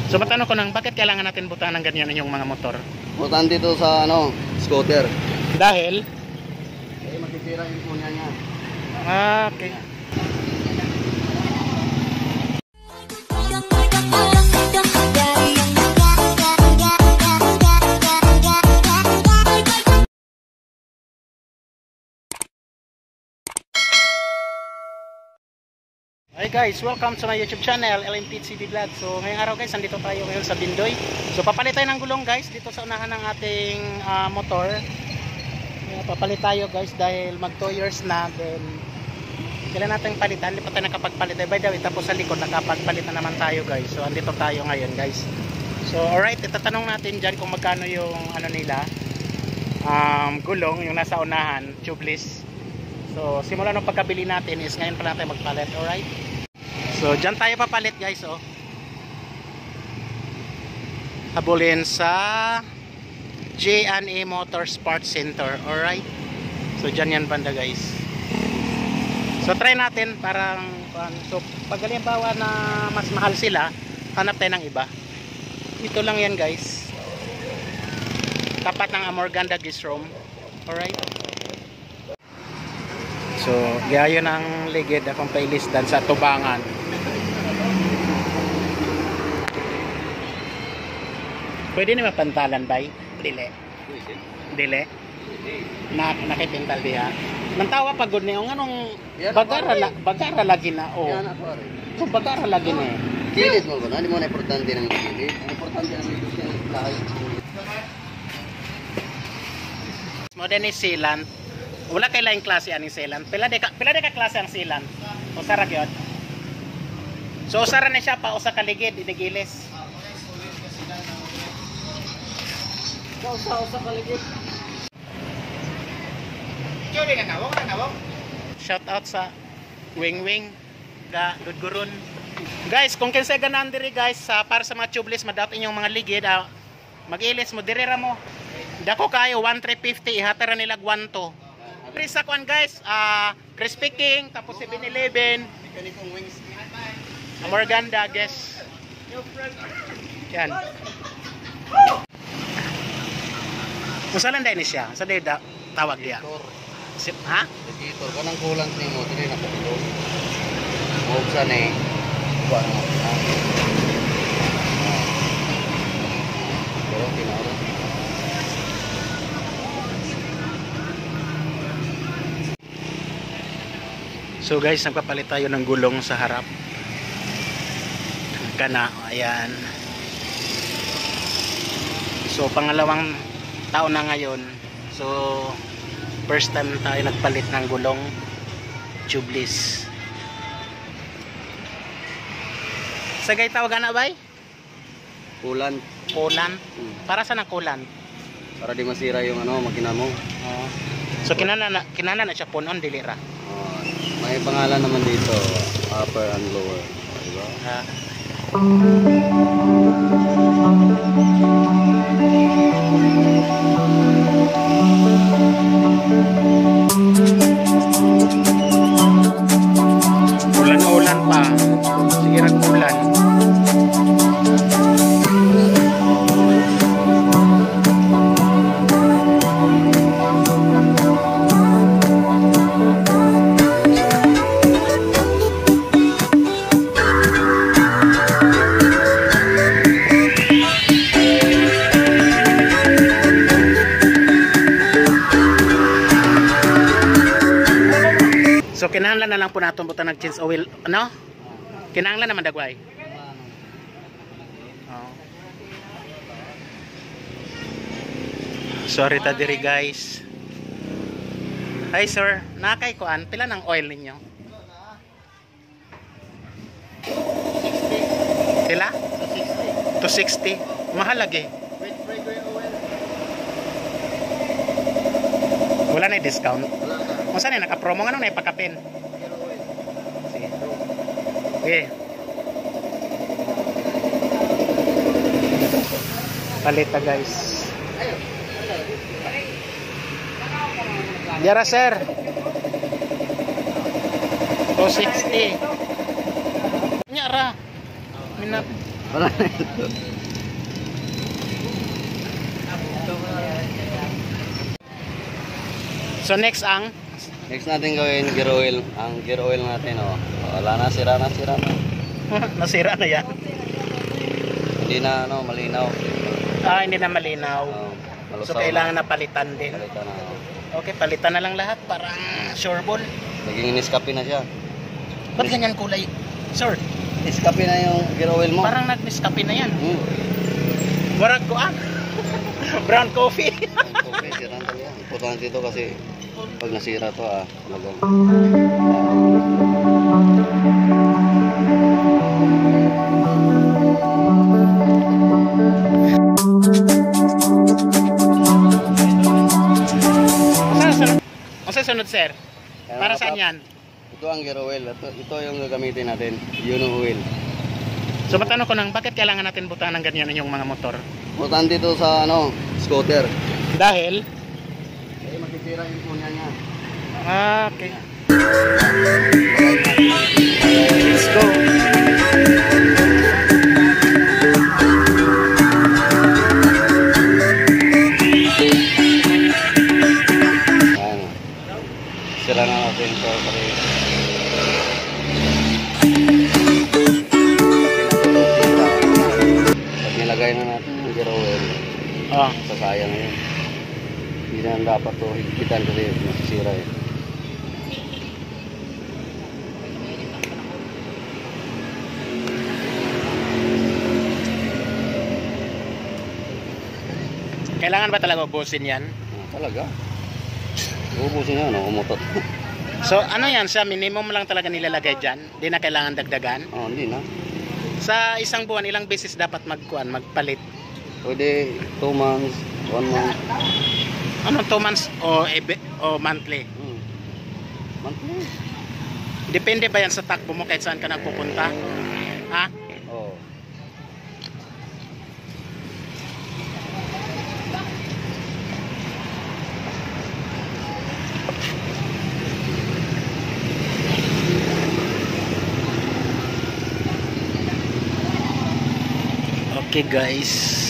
So matanong ko nang bakit kailangan natin butahan ng ganyan yung mga motor? Butahan dito sa scooter. Dahil? Matitira yung punya niya. Okay. Hi guys, welcome to my YouTube channel, LMPCB Vlog. So ngayong araw guys, nandito tayo ngayon sa Bindoy. So papalit tayo ng gulong guys dito sa unahan ng ating motor. Papalit tayo guys dahil mag 2 years na. Then kailan natin palitan, hindi pa tayo nakapagpalit. By the way, tapos sa likod nakapagpalit na naman tayo guys. So andito tayo ngayon guys. So alright, itatanong natin dyan kung magkano yung nila gulong, yung nasa unahan, tubeless. So simula ng pagkabili natin is ngayon pa lang tayo magpalit. Alright. So dyan tayo papalit guys, oh. Habulin sa J&A Motorsport Center. Alright. So dyan yan banda guys. So try natin parang so pag halimbawa na mas mahal sila, hanap tayo ng iba. Ito lang yan guys. Tapat ng Amorganda Gisrom. Alright. So gayon ang ligid akong pailistan sa tubangan. Pwede na mapantalan bay? Dili. Dili. Nakipintal diha. Nantawa pagod ni nganong bagara lagi na o. Kung bagara lagi ni. Kilit mo ba? Hindi mo na importante ng kilit. Importante ang lahat. Modern ni sealant. Wala kay laing klase aning sealant. Pila de ka klase ang sealant. Usa ra gyud. So usa ra na siya pa usa ka ligid inigilis. Usa ka ligid. Jodi na nawong. Shout out sa Wing ga Gudgurun. Guys, kung kinsa ganan diri guys para sa mga tubeless madap inyong mga ligid mag-ilis mo diri ra mo. Dako kayo 1350 ihatara nila 12. Sa kuan guys, Crispy King, tapos 7-Eleven, Amorganda, guys. Yan. Masalan dahil siya? Sa dahil tawag dia? Ha? Editor, kanang kulang ni mo, dili na pagilo. Buksan eh. Buwan mo. Pero tinaro. So guys, nagpapalit tayo ng gulong sa harap. Kana, ayan. So pangalawang taon na ngayon. So first time tayo nagpalit ng gulong tubeless. Sagay tawagan na bay? Kulan. Kulan? Para saan ang kulan? Para di masira yung makina mo. So kinana na siya punon dilira. May pangalan naman dito, upper and lower, diba? Ulan pa. Sige nag-ulan. So kinahanglan na lang po natin buta nag-change oil, ano? Kinahanglan naman dagway. Sorry ta diri guys. Hi sir, nakay kuan pila ng oil ninyo? 60. Pila? 260. Mahal lagi. Wala na discount. Kung saan naka-promo nga nung na ipakapin. Sige. Palita guys. Yara sir. 260. Nyara. Minap. Wala na ito. So next ang Next natin gawin, gear oil. Ang gear oil natin, oh. Wala na, sira na. nasira na yan. Hindi na, ano, malinaw. Hindi na malinaw. So Malusaw kailangan na palitan din. Palitan na. Okay, palitan na lang lahat. Parang sure ball. Naging niskapi na siya. Ba't ganyan kulay? Sir, Niskapi na yung gear oil mo. parang nag-miskapi na yan. Marag Murag ko brown coffee. Okay, sira na talaga. Importante ito kasi pag nasira to, talagang. Ang sunod, sir? Para saan yan? Ito ang gear oil. Ito yung gagamitin natin. Yun ang oil. So matanong ko nang bakit kailangan natin butahan ng ganyan yung mga motor? Importante ito sa scooter. Dahil? Eh, matitira yung punya niya. Okay. Let's go. Ayan. Sira na natin ito. Pag nilagay na natin yung gear oil, sasayang yun. Hindi na dapat ito higpitan kasi masisira yun. Kailangan ba talaga ubusin yan? Talaga. Ubusin nga, umutot. So ano yan, sa minimum lang talaga nilalagay dyan? Di na kailangan dagdagan? Hindi na. Sa isang buwan, ilang beses dapat magpalit? Pwede 2 months, 1 month. Anong 2 months o monthly? Monthly. Depende ba yan sa takbo mo kahit saan ka nagpupunta? Ha? Oo. Okay guys.